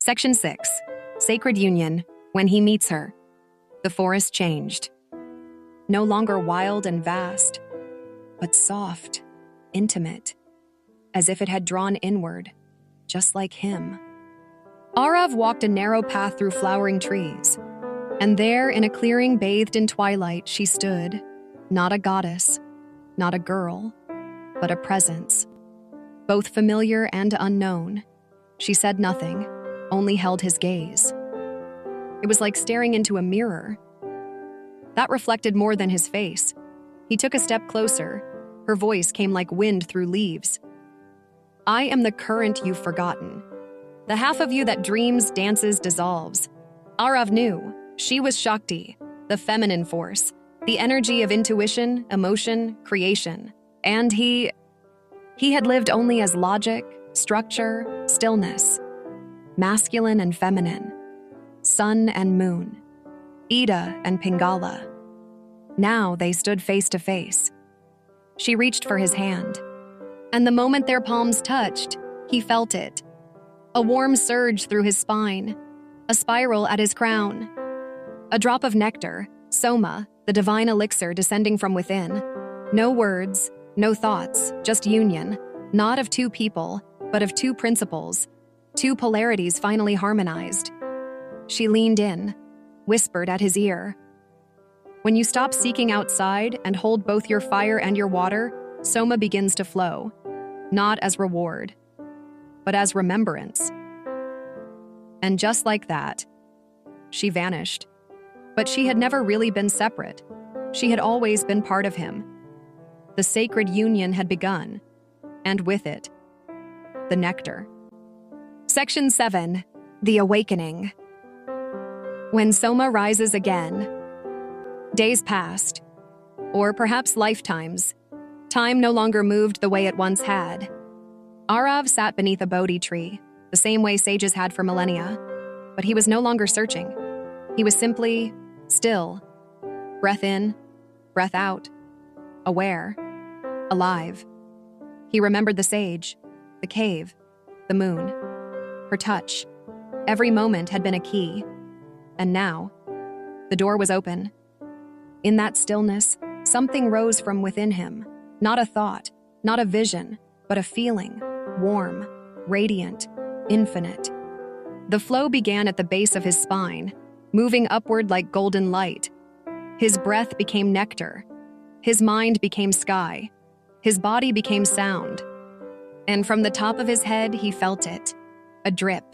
Section 6. Sacred Union. When he meets her. The forest changed. No longer wild and vast, but soft, intimate, as if it had drawn inward, just like him. Arav walked a narrow path through flowering trees, and there, in a clearing bathed in twilight, she stood, not a goddess, not a girl, but a presence, both familiar and unknown. She said nothing, only held his gaze. It was like staring into a mirror. That reflected more than his face. He took a step closer. Her voice came like wind through leaves. I am the current you've forgotten. The half of you that dreams, dances, dissolves. Arav knew. She was Shakti, the feminine force, the energy of intuition, emotion, creation. And he had lived only as logic, structure, stillness. Masculine and feminine. Sun and moon. Ida and Pingala. Now they stood face to face. She reached for his hand. And the moment their palms touched, he felt it. A warm surge through his spine, a spiral at his crown. A drop of nectar, Soma, the divine elixir descending from within. No words, no thoughts, just union, not of two people, but of two principles, two polarities finally harmonized. She leaned in, whispered at his ear. When you stop seeking outside and hold both your fire and your water, Soma begins to flow, not as reward, but as remembrance. And just like that, she vanished. But she had never really been separate. She had always been part of him. The sacred union had begun, and with it, the nectar. Section 7. The Awakening. When Soma rises again, days passed, or perhaps lifetimes. Time no longer moved the way it once had. Arav sat beneath a Bodhi tree, the same way sages had for millennia, but he was no longer searching. He was simply still, breath in, breath out, aware, alive. He remembered the sage, the cave, the moon, her touch. Every moment had been a key. And now, the door was open. In that stillness, something rose from within him. Not a thought, not a vision, but a feeling, warm, radiant, infinite. The flow began at the base of his spine, moving upward like golden light. His breath became nectar. His mind became sky. His body became sound. And from the top of his head, he felt it, a drip,